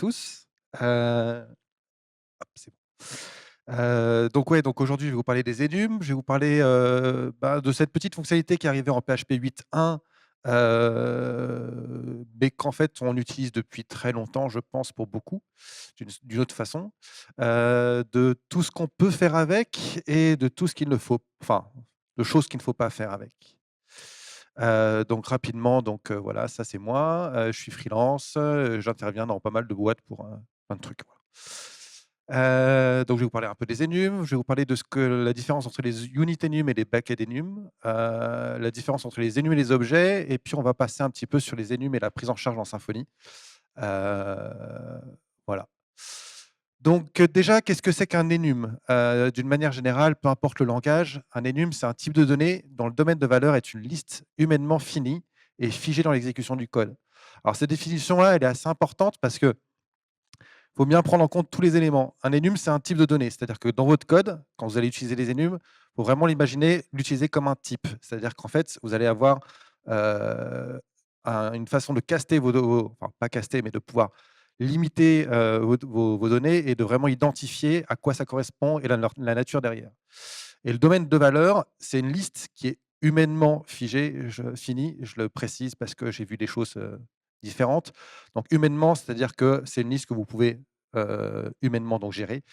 tous. Hop, c'est bon. Donc ouais, donc aujourd'hui, je vais vous parler des enums. Je vais vous parler, de cette petite fonctionnalité qui est arrivée en PHP 8.1, mais qu'en fait, on utilise depuis très longtemps, je pense, pour beaucoup, d'une autre façon. De tout ce qu'on peut faire avec et de tout ce qu'il ne faut enfin, de choses qu'il ne faut pas faire avec. Donc rapidement, voilà, ça c'est moi, je suis freelance, j'interviens dans pas mal de boîtes pour, plein de trucs, voilà. Donc je vais vous parler un peu des enums, je vais vous parler de ce que la différence entre les unit enums et les bucket enums, la différence entre les enums et les objets et puis on va passer un petit peu sur les enums et la prise en charge en Symfony. Voilà. Donc, déjà, qu'est-ce que c'est qu'un enum? D'une manière générale, peu importe le langage, un enum, c'est un type de données dont le domaine de valeur est une liste humainement finie et figée dans l'exécution du code. Alors cette définition-là, elle est assez importante parce que faut bien prendre en compte tous les éléments. Un enum, c'est un type de données, c'est-à-dire que dans votre code, quand vous allez utiliser les enums, il faut vraiment l'utiliser comme un type. C'est-à-dire qu'en fait, vous allez avoir, heu, une façon de caster enfin pas caster, mais de pouvoir limiter, vos données et de vraiment identifier à quoi ça correspond et la nature derrière. Et le domaine de valeur, c'est une liste qui est humainement finie, je le précise parce que j'ai vu des choses, différentes. Donc humainement, c'est-à-dire que c'est une liste que vous pouvez, humainement donc gérer.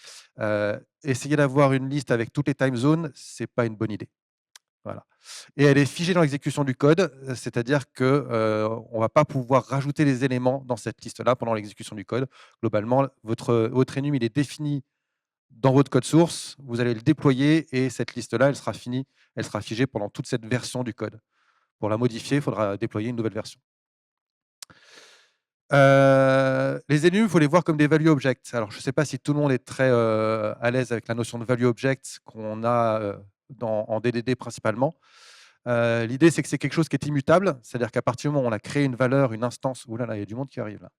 Essayer d'avoir une liste avec toutes les time zones, c'est pas une bonne idée. Voilà, et elle est figée dans l'exécution du code, c'est-à-dire que, on va pas pouvoir rajouter les éléments dans cette liste-là pendant l'exécution du code. Globalement, votre enum, il est défini dans votre code source, vous allez le déployer et cette liste-là, elle sera figée pendant toute cette version du code. Pour la modifier, il faudra déployer une nouvelle version. Les enums, il faut les voir comme des value objects. Alors, je ne sais pas si tout le monde est très, à l'aise avec la notion de value object qu'on a, en DDD principalement. L'idée, c'est que c'est quelque chose qui est immutable, c'est-à-dire qu'à partir du moment où on a créé une valeur, une instance, ouh là là, il y a du monde qui arrive là.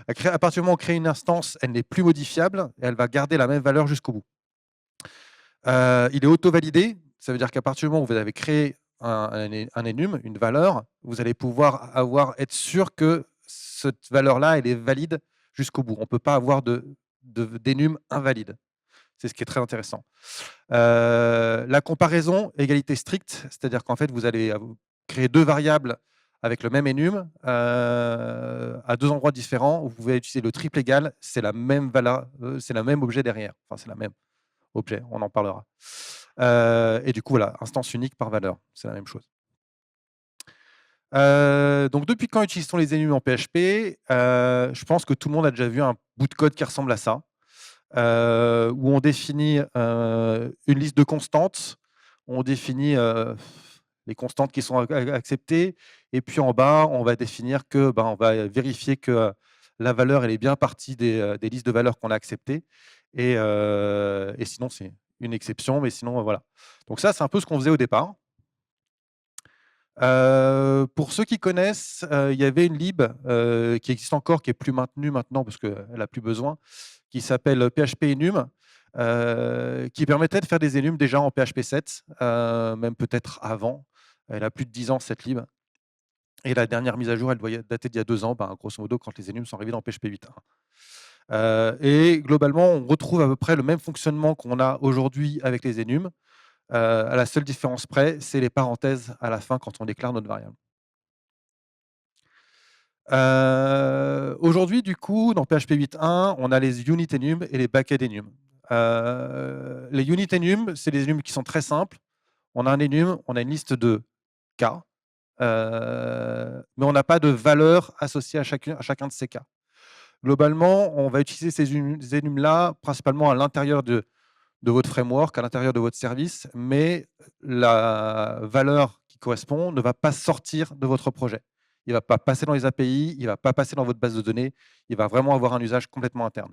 À partir du moment où on crée une instance, elle n'est plus modifiable et elle va garder la même valeur jusqu'au bout. Il est auto-validé, ça veut dire qu'à partir du moment où vous avez créé un enum, une valeur, vous allez pouvoir être sûr que cette valeur-là, elle est valide jusqu'au bout. On ne peut pas avoir d'enum invalide. C'est ce qui est très intéressant. La comparaison, égalité stricte, c'est-à-dire qu'en fait, vous allez créer 2 variables avec le même enum, à 2 endroits différents. Vous pouvez utiliser le triple égal, c'est la même valeur, c'est le même objet derrière. Enfin, c'est la même objet, on en parlera. Et du coup, voilà, instance unique par valeur, c'est la même chose. Donc depuis quand utilise-t-on les enums en PHP? Je pense que tout le monde a déjà vu un bout de code qui ressemble à ça, où on définit, une liste de constantes. On définit, les constantes qui sont acceptées et puis en bas, on va définir que, on va vérifier que la valeur, elle est bien partie des listes de valeurs qu'on a acceptées et sinon, c'est une exception, mais sinon, voilà. Donc ça, c'est un peu ce qu'on faisait au départ. Pour ceux qui connaissent, il y avait une lib, qui existe encore, qui est plus maintenue maintenant parce qu'elle a plus besoin, qui s'appelle PHP Enum, qui permettait de faire des enums déjà en PHP 7, même peut-être avant. Elle a plus de 10 ans cette lib et la dernière mise à jour, elle doit dater d'il y a 2 ans, grosso modo quand les enums sont arrivés dans PHP 8.1. Et globalement, on retrouve à peu près le même fonctionnement qu'on a aujourd'hui avec les enums, à la seule différence près, c'est les parenthèses à la fin quand on déclare notre variable. Aujourd'hui, du coup, dans PHP 8.1, on a les unit enums et les bucket enums. Les unit enums, c'est des enums qui sont très simples. On a un enum, on a une liste de cas, mais on n'a pas de valeur associée à chacun de ces cas. Globalement, on va utiliser ces enums-là principalement à l'intérieur de votre framework, à l'intérieur de votre service, mais la valeur qui correspond ne va pas sortir de votre projet. Il ne va pas passer dans les API, il ne va pas passer dans votre base de données, il va vraiment avoir un usage complètement interne.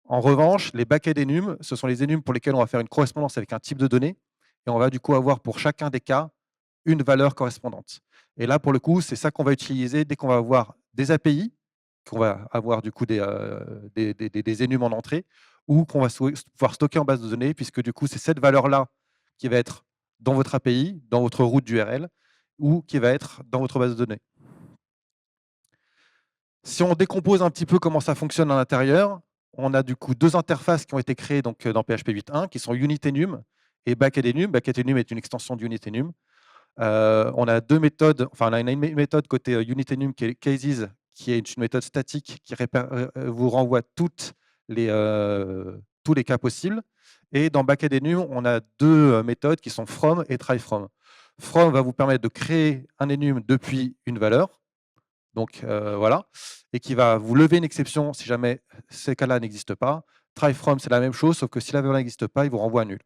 En revanche, les bucket enums, ce sont les enums pour lesquels on va faire une correspondance avec un type de données et on va du coup avoir pour chacun des cas une valeur correspondante. Et là, pour le coup, c'est ça qu'on va utiliser dès qu'on va avoir des API, qu'on va avoir du coup des enums en entrée, ou qu'on va pouvoir stocker en base de données, puisque du coup, c'est cette valeur-là qui va être dans votre API, dans votre route d'URL, ou qui va être dans votre base de données. Si on décompose un petit peu comment ça fonctionne à l'intérieur, on a du coup 2 interfaces qui ont été créées donc, dans PHP 8.1 qui sont UnitEnum et BucketEnum. BucketEnum est une extension d'UnitEnum. On a 2 méthodes, enfin on a une méthode côté UnitEnum qui est cases, qui est une méthode statique qui vous renvoie tous les cas possibles. Et dans BucketEnum, on a 2 méthodes qui sont from et try-from. From va vous permettre de créer un enum depuis une valeur. Donc voilà, et qui va vous lever une exception si jamais ces cas-là n'existent pas. Try from, c'est la même chose, sauf que si la valeur n'existe pas, il vous renvoie un nul.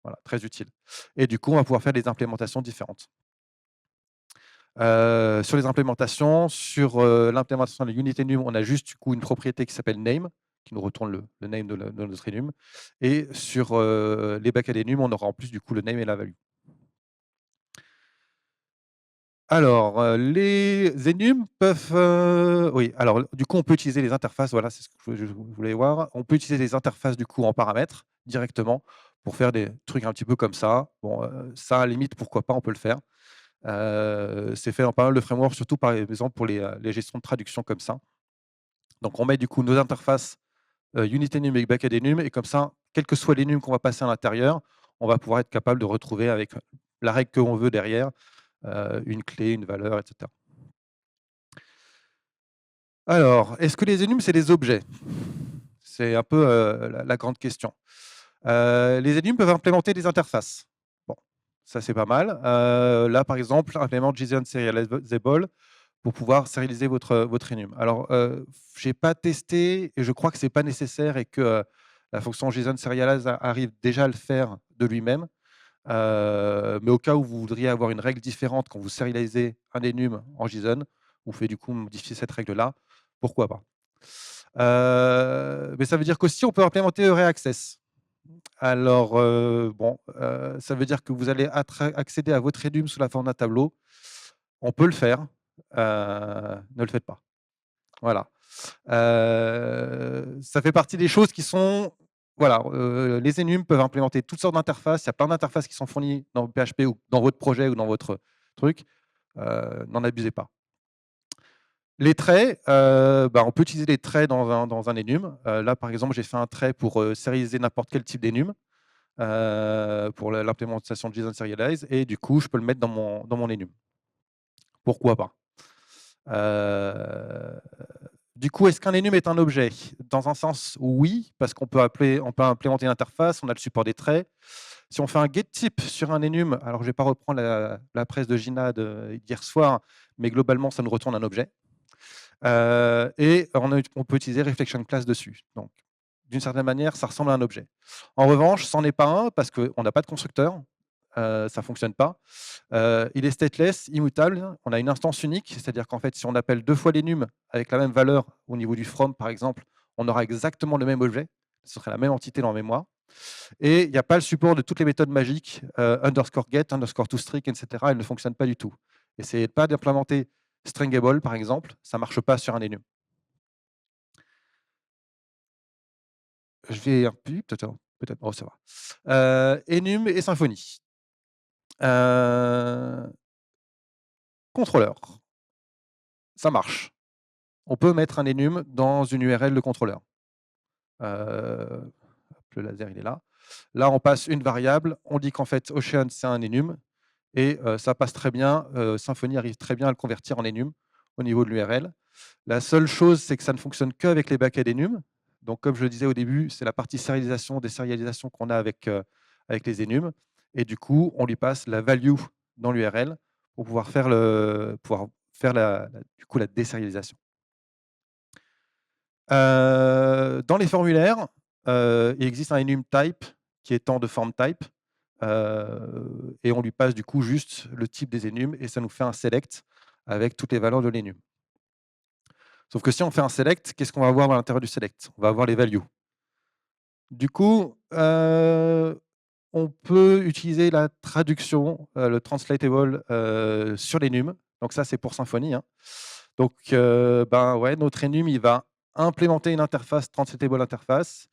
Voilà, très utile. Et du coup, on va pouvoir faire des implémentations différentes. Sur les implémentations, sur l'implémentation de UnitEnum, on a juste du coup une propriété qui s'appelle name, qui nous retourne le name de notre enum. Et sur les BucketEnum, on aura en plus du coup le name et la value. Alors, les enums peuvent, oui, alors du coup, on peut utiliser les interfaces, voilà, c'est ce que je voulais voir. On peut utiliser les interfaces du coup en paramètres directement pour faire des trucs un petit peu comme ça. Bon, ça, à la limite, pourquoi pas, on peut le faire. C'est fait dans pas mal de frameworks, surtout par exemple pour les gestions de traduction comme ça. Donc, on met du coup nos interfaces UnitEnum et BucketEnum, et comme ça, quel que soit l'enum qu'on va passer à l'intérieur, on va pouvoir être capable de retrouver avec la règle qu'on veut derrière, une clé, une valeur, etc. Alors, est-ce que les enums, c'est des objets? C'est un peu la grande question. Les enums peuvent implémenter des interfaces. Bon, ça c'est pas mal. Là, par exemple, implémente JSON Serializable pour pouvoir serialiser votre enum. Alors, je n'ai pas testé et je crois que ce n'est pas nécessaire et que la fonction JSON Serialize arrive déjà à le faire de lui-même. Mais au cas où vous voudriez avoir une règle différente quand vous serialisez un enum en JSON, vous pouvez du coup modifier cette règle-là. Pourquoi pas? Mais ça veut dire qu'aussi on peut implémenter Reaccess. Alors, bon, ça veut dire que vous allez accéder à votre enum sous la forme d'un tableau. On peut le faire, ne le faites pas. Voilà. Ça fait partie des choses qui sont, voilà, les enums peuvent implémenter toutes sortes d'interfaces. Il y a plein d'interfaces qui sont fournies dans PHP ou dans votre projet ou dans votre truc. N'en abusez pas. Les traits, on peut utiliser les traits dans un enum. Là, par exemple, j'ai fait un trait pour serialiser n'importe quel type d'enum, pour l'implémentation de JSON Serialize, et du coup, je peux le mettre dans mon enum. Pourquoi pas? Du coup, est-ce qu'un enum est un objet? Dans un sens, oui, parce qu'on peut implémenter une interface, on a le support des traits. Si on fait un getType sur un enum, alors je ne vais pas reprendre la presse de Gina d'hier soir, mais globalement, ça nous retourne un objet. Et on peut utiliser Reflection Class dessus. Donc, d'une certaine manière, ça ressemble à un objet. En revanche, ce n'en est pas un parce qu'on n'a pas de constructeur, ça ne fonctionne pas. Il est stateless, immutable. On a une instance unique, c'est-à-dire qu'en fait, si on appelle 2 fois l'enum avec la même valeur au niveau du from, par exemple, on aura exactement le même objet. Ce serait la même entité dans la mémoire. Et il n'y a pas le support de toutes les méthodes magiques, underscore get, underscore toString, etc. Elles ne fonctionnent pas du tout. Essayez pas d'implémenter Stringable, par exemple, ça ne marche pas sur un enum. Je vais un peu, peut-être, oh, ça va. Enum et Symfony. Contrôleur, ça marche. On peut mettre un enum dans une URL de contrôleur. Le laser, il est là. Là, on passe une variable, on dit qu'en fait, Ocean, c'est un enum, et ça passe très bien. Symfony arrive très bien à le convertir en enum au niveau de l'URL. La seule chose, c'est que ça ne fonctionne qu'avec les backends enum. Donc, comme je le disais au début, c'est la partie sérialisation, désérialisation qu'on a avec les enums. Et du coup, on lui passe la value dans l'URL pour pouvoir faire, du coup, la désérialisation. Dans les formulaires, il existe un enum type qui est temps de form type, et on lui passe du coup juste le type des enums et ça nous fait un select avec toutes les valeurs de l'enum. Sauf que si on fait un select, qu'est-ce qu'on va avoir à l'intérieur du select? On va avoir les values. Du coup, on peut utiliser la traduction, le translatable, sur l'enum. Donc ça, c'est pour Symfony, hein. Donc, ouais, notre enum, il va implémenter une interface, translatable interface,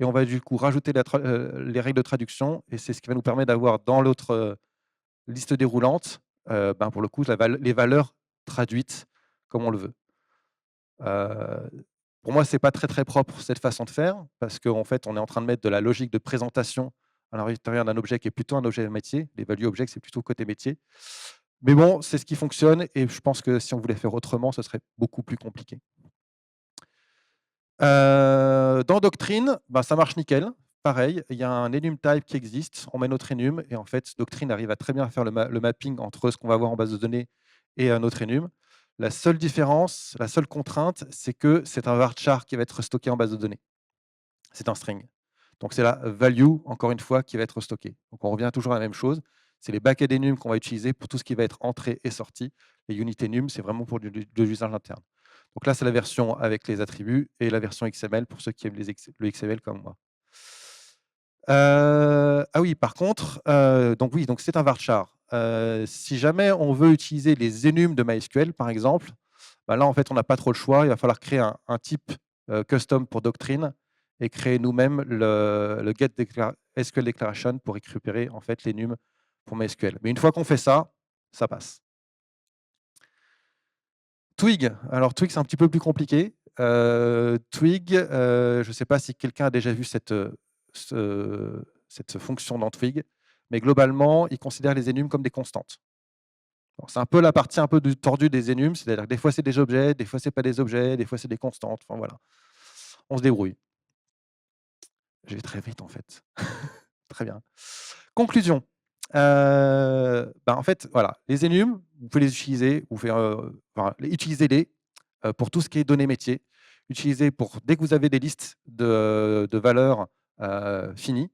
et on va du coup rajouter les règles de traduction, et c'est ce qui va nous permettre d'avoir dans l'autre liste déroulante, pour le coup, les valeurs traduites comme on le veut. Heu, pour moi, c'est pas très, très propre cette façon de faire parce qu'en fait, on est en train de mettre de la logique de présentation à l'intérieur d'un objet qui est plutôt un objet métier. Les value objects, c'est plutôt côté métier. Mais bon, c'est ce qui fonctionne et je pense que si on voulait faire autrement, ce serait beaucoup plus compliqué. Dans Doctrine, bah, ça marche nickel. Pareil, il y a un enum type qui existe, on met notre enum et en fait, Doctrine arrive à très bien faire le mapping entre ce qu'on va voir en base de données et notre enum. La seule différence, la seule contrainte, c'est que c'est un varchar qui va être stocké en base de données. C'est un string. Donc c'est la value, encore une fois, qui va être stockée. Donc on revient toujours à la même chose. C'est les buckets enum qu'on va utiliser pour tout ce qui va être entrée et sortie. Les unit enum, c'est vraiment pour de l'usage interne. Donc là, c'est la version avec les attributs et la version XML pour ceux qui aiment le XML comme moi. Ah oui, par contre, donc oui, donc c'est un varchar. Si jamais on veut utiliser les enums de MySQL, par exemple, bah là, en fait, on n'a pas trop le choix. Il va falloir créer un type custom pour Doctrine et créer nous-mêmes le get SQL declaration pour récupérer en fait l'enum pour MySQL. Mais une fois qu'on fait ça, ça passe. Twig. Alors Twig, c'est un petit peu plus compliqué. Twig, je ne sais pas si quelqu'un a déjà vu cette fonction dans Twig, mais globalement, il considère les enums comme des constantes. C'est un peu la partie un peu tordue des enums, c'est-à-dire que des fois c'est des objets, des fois c'est pas des objets, des fois c'est des constantes. Enfin voilà, on se débrouille. Je vais très vite en fait. Très bien. Conclusion. En fait, voilà, les enums, vous pouvez les utiliser, utilisez-les pour tout ce qui est données métiers. Utilisez pour dès que vous avez des listes de valeurs finies.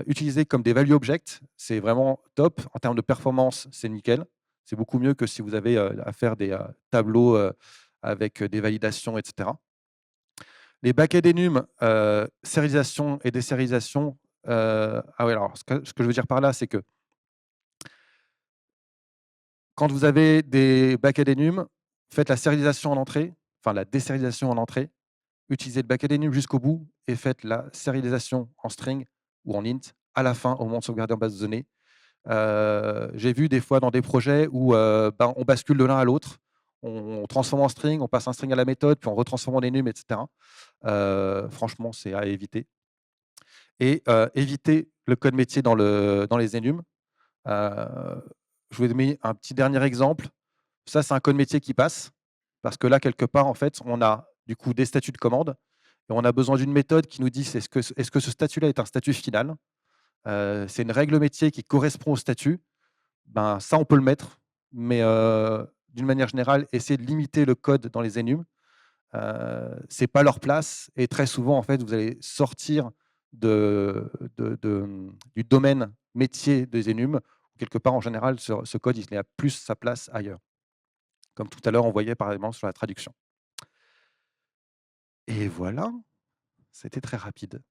Utilisez comme des value objects, c'est vraiment top. En termes de performance, c'est nickel. C'est beaucoup mieux que si vous avez à faire des tableaux avec des validations, etc. Les buckets d'enum, sérialisation et désérialisation. Ah oui, alors ce que je veux dire par là, c'est que quand vous avez des buckets d'enum, faites la sérialisation en entrée, enfin la désérialisation en entrée, utilisez le bucket enum jusqu'au bout et faites la sérialisation en string ou en int à la fin au moment de sauvegarder en base de données. J'ai vu des fois dans des projets où on bascule de l'un à l'autre, on transforme en string, on passe un string à la méthode, puis on retransforme en enum, etc. Franchement, c'est à éviter. Et éviter le code métier dans les enums. Je vous donner un petit dernier exemple. Ça, c'est un code métier qui passe, parce que là, quelque part, en fait, on a du coup des statuts de commande, et on a besoin d'une méthode qui nous dit est-ce que ce statut-là est un statut final. C'est une règle métier qui correspond au statut. Ben, ça, on peut le mettre, mais d'une manière générale, essayer de limiter le code dans les enums. C'est pas leur place, et très souvent, en fait, vous allez sortir du domaine métier des enums. Quelque part, en général, ce code, il a plus sa place ailleurs. Comme tout à l'heure, on voyait par exemple sur la traduction. Et voilà, c'était très rapide.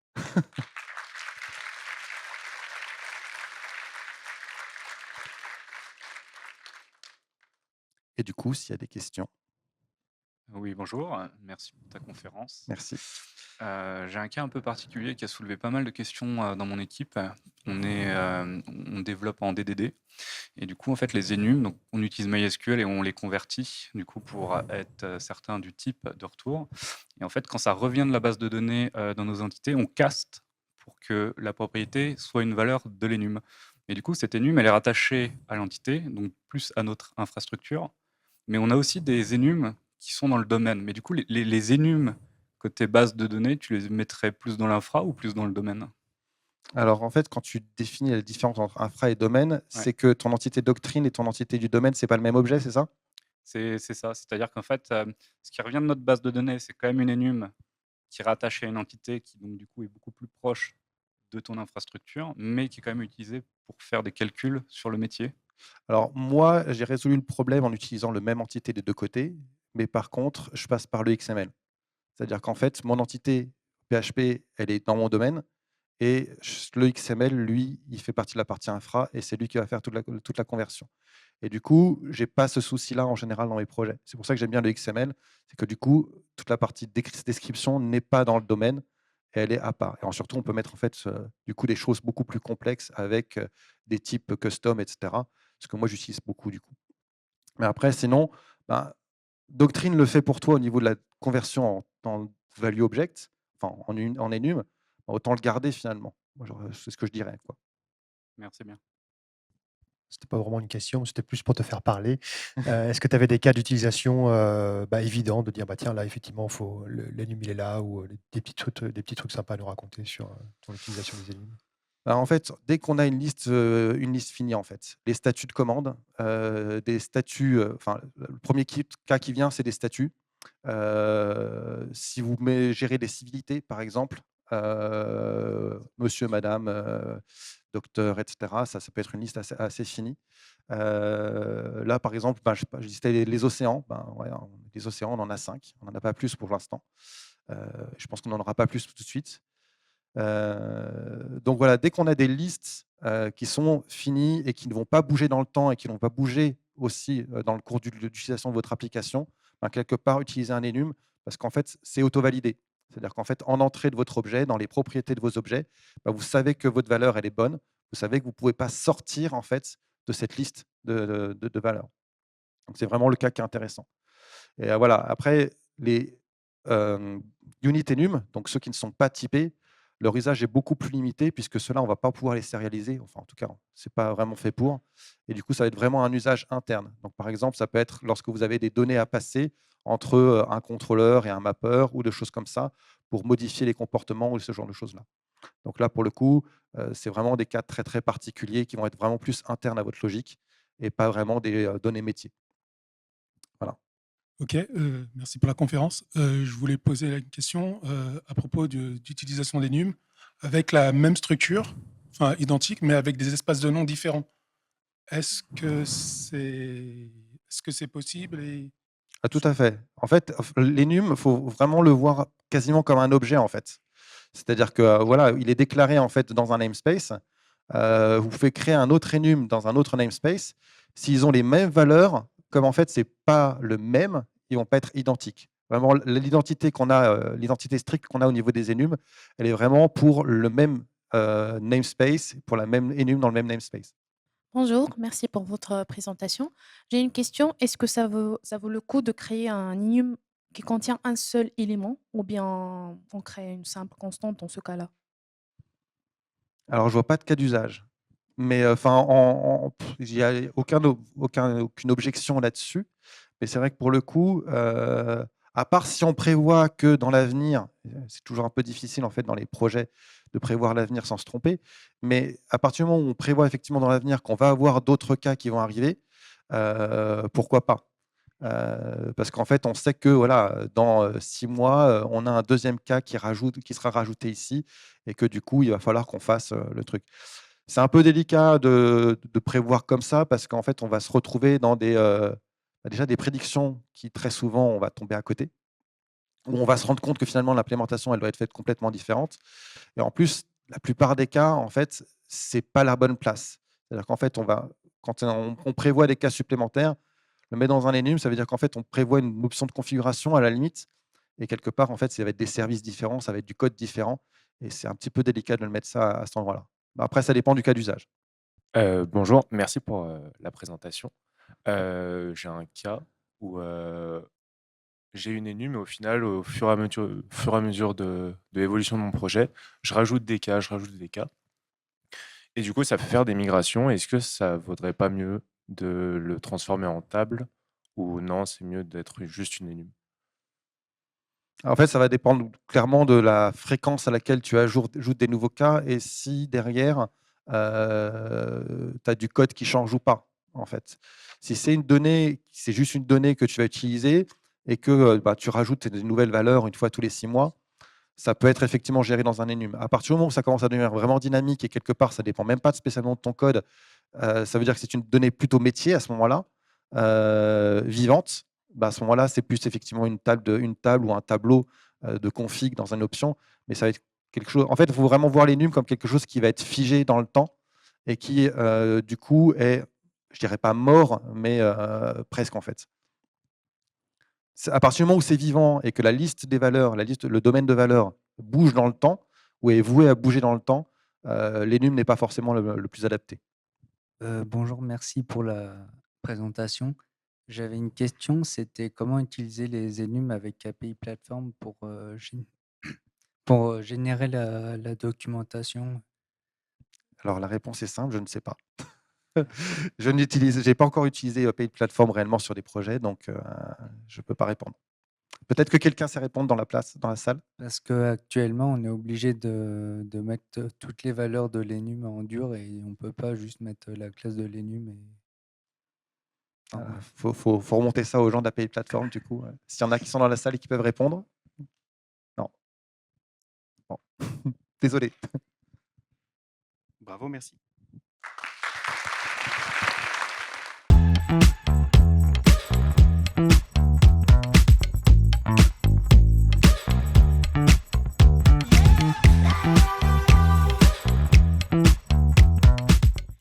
Et du coup, s'il y a des questions, Oui, bonjour, merci pour ta conférence. merci. J'ai un cas un peu particulier qui a soulevé pas mal de questions dans mon équipe. On développe en DDD et du coup, en fait, les enums, donc on utilise MySQL et on les convertit du coup pour être certain du type de retour. Et en fait, quand ça revient de la base de données dans nos entités, on caste pour que la propriété soit une valeur de l'enum. Et du coup, cette enum, elle est rattachée à l'entité, donc plus à notre infrastructure. Mais on a aussi des enums qui sont dans le domaine. Mais du coup, les enums côté base de données, tu les mettrais plus dans l'infra ou plus dans le domaine? Alors en fait, quand tu définis la différence entre infra et domaine, Ouais, c'est que ton entité doctrine et ton entité du domaine, c'est pas le même objet, c'est ça? c'est ça. C'est-à-dire qu'en fait, ce qui revient de notre base de données, c'est quand même une enum qui est rattachée à une entité qui donc du coup est beaucoup plus proche de ton infrastructure, mais qui est quand même utilisée pour faire des calculs sur le métier. Alors moi, j'ai résolu le problème en utilisant le même entité des 2 côtés, mais par contre, je passe par le XML. C'est-à-dire qu'en fait, mon entité PHP, elle est dans mon domaine, et le XML, lui, il fait partie de la partie infra et c'est lui qui va faire toute la conversion. Et du coup, j'ai pas ce souci-là en général dans mes projets. C'est pour ça que j'aime bien le XML, c'est que du coup, toute la partie description n'est pas dans le domaine et elle est à part. Et surtout, on peut mettre en fait du coup des choses beaucoup plus complexes avec des types custom, etc. Ce que moi j'utilise beaucoup du coup. Mais après, sinon, ben, Doctrine le fait pour toi au niveau de la conversion en value object, enfin en enum, autant le garder finalement. Moi, c'est ce que je dirais, quoi. Merci bien. C'était pas vraiment une question, c'était plus pour te faire parler. Est-ce que tu avais des cas d'utilisation, évidents de dire: «Bah, tiens, là, effectivement, faut l'enum, il est là» ou, des petits trucs sympas à nous raconter sur, ton utilisation des enums? Bah, en fait, dès qu'on a une liste finie, en fait, les statuts de commande, des statuts, enfin, le 1er cas qui vient, c'est des statuts. Si vous gérez des civilités, par exemple, monsieur, madame, docteur, et cetera, ça peut être une liste assez finie. Là, par exemple, je sais pas, je listais les océans. Ben, ouais, les océans, on en a 5. On n'en a pas plus pour l'instant. Heu, je pense qu'on n'en aura pas plus tout de suite. Donc voilà, dès qu'on a des listes, qui sont finies et qui ne vont pas bouger dans le temps et qui ne vont pas bouger aussi, dans le cours de l'utilisation de votre application, ben, quelque part, utiliser un enum parce qu'en fait, c'est auto-validé. C'est-à-dire qu'en fait, en entrée de votre objet, dans les propriétés de vos objets, bah, vous savez que votre valeur, elle est bonne. Vous savez que vous ne pouvez pas sortir, en fait, de cette liste de valeurs. Donc c'est vraiment le cas qui est intéressant. Et voilà, après les, hem, unit enum, donc ceux qui ne sont pas typés, leur usage est beaucoup plus limité puisque ceux-là, on ne va pas pouvoir les sérialiser. Enfin, en tout cas, c'est pas vraiment fait pour et du coup, ça va être vraiment un usage interne. Donc par exemple, ça peut être lorsque vous avez des données à passer entre, un contrôleur et un mappeur ou des choses comme ça, pour modifier les comportements ou ce genre de choses-là. Donc là, pour le coup, c'est vraiment des cas très, très particuliers qui vont être vraiment plus internes à votre logique et pas vraiment des, données métiers. Voilà. OK, merci pour la conférence. Je voulais poser une question, à propos d'utilisation des NUM avec la même structure, enfin identique, mais avec des espaces de nom différents. Est-ce que c'est possible et Ah, tout à fait. En fait, l'enum, il faut vraiment le voir quasiment comme un objet, en fait. C'est-à-dire que, voilà, il est déclaré, en fait, dans un namespace. Vous pouvez créer un autre enum dans un autre namespace. S'ils ont les mêmes valeurs, comme en fait, c'est pas le même, ils vont pas être identiques. Vraiment, l'identité qu'on a, l'identité stricte qu'on a au niveau des enums, elle est vraiment pour le même, namespace, pour la même enum dans le même namespace. Bonjour, merci pour votre présentation. J'ai une question. Est-ce que ça vaut le coup de créer un enum qui contient un seul élément ou bien on crée une simple constante dans ce cas-là? Alors, je vois pas de cas d'usage. Mais enfin, il y a aucune objection là-dessus. Mais c'est vrai que pour le coup, à part si on prévoit que dans l'avenir, c'est toujours un peu difficile en fait dans les projets de prévoir l'avenir sans se tromper, mais à partir du moment où on prévoit effectivement dans l'avenir qu'on va avoir d'autres cas qui vont arriver, pourquoi pas? Parce qu'en fait, on sait que voilà, dans, 6 mois, on a un deuxième cas qui sera rajouté ici et que du coup, il va falloir qu'on fasse, le truc. C'est un peu délicat de prévoir comme ça parce qu'en fait, on va se retrouver dans déjà des prédictions qui très souvent, on va tomber à côté, où on va se rendre compte que finalement l'implémentation, elle doit être faite complètement différente et en plus, la plupart des cas, en fait, c'est pas la bonne place. C'est-à-dire qu'en fait, quand on prévoit des cas supplémentaires, le met dans un enum, ça veut dire qu'en fait, on prévoit une option de configuration à la limite et quelque part, en fait, ça va être des services différents, ça va être du code différent et c'est un petit peu délicat de le mettre ça à cet endroit-là. Après, ça dépend du cas d'usage. Bonjour, merci pour, la présentation. J'ai un cas où, j'ai une énum mais au final, au fur et à mesure de l'évolution de mon projet, je rajoute des cas, je rajoute des cas et du coup, ça fait faire des migrations. Est-ce que ça vaudrait pas mieux de le transformer en table ou non, c'est mieux d'être juste une énum? En fait, ça va dépendre clairement de la fréquence à laquelle tu ajoutes des nouveaux cas et si derrière, tu as du code qui change ou pas, en fait. Si c'est juste une donnée que tu vas utiliser et que, bah, tu rajoutes des nouvelles valeurs une fois tous les 6 mois, ça peut être effectivement géré dans un enum. À partir du moment où ça commence à devenir vraiment dynamique et quelque part, ça dépend même pas spécialement de ton code, ça veut dire que c'est une donnée plutôt métier à ce moment-là, vivante. Bah, à ce moment-là, c'est plus effectivement une table ou un tableau, de config dans une option, mais ça va être quelque chose en fait, il faut vraiment voir l'enum comme quelque chose qui va être figé dans le temps et qui, du coup est, je dirais pas mort, mais, presque en fait. C'est à partir du moment où c'est vivant et que la liste des valeurs, le domaine de valeurs bouge dans le temps ou est voué à bouger dans le temps, l'enum n'est pas forcément le plus adapté. Bonjour, merci pour la présentation. J'avais une question, c'était comment utiliser les Enum avec API Platform pour générer la documentation? Alors la réponse est simple, je ne sais pas. J'ai pas encore utilisé Paid Platform réellement sur des projets, donc je ne peux pas répondre. Peut-être que quelqu'un sait répondre dans la salle? Parce qu'actuellement, on est obligé de mettre toutes les valeurs de l'Enum en dur et on peut pas juste mettre la classe de l'Enum et Faut remonter ça aux gens d'API Platform du coup. S'il y en a qui sont dans la salle et qui peuvent répondre? Non. Bon. Désolé. Bravo, merci.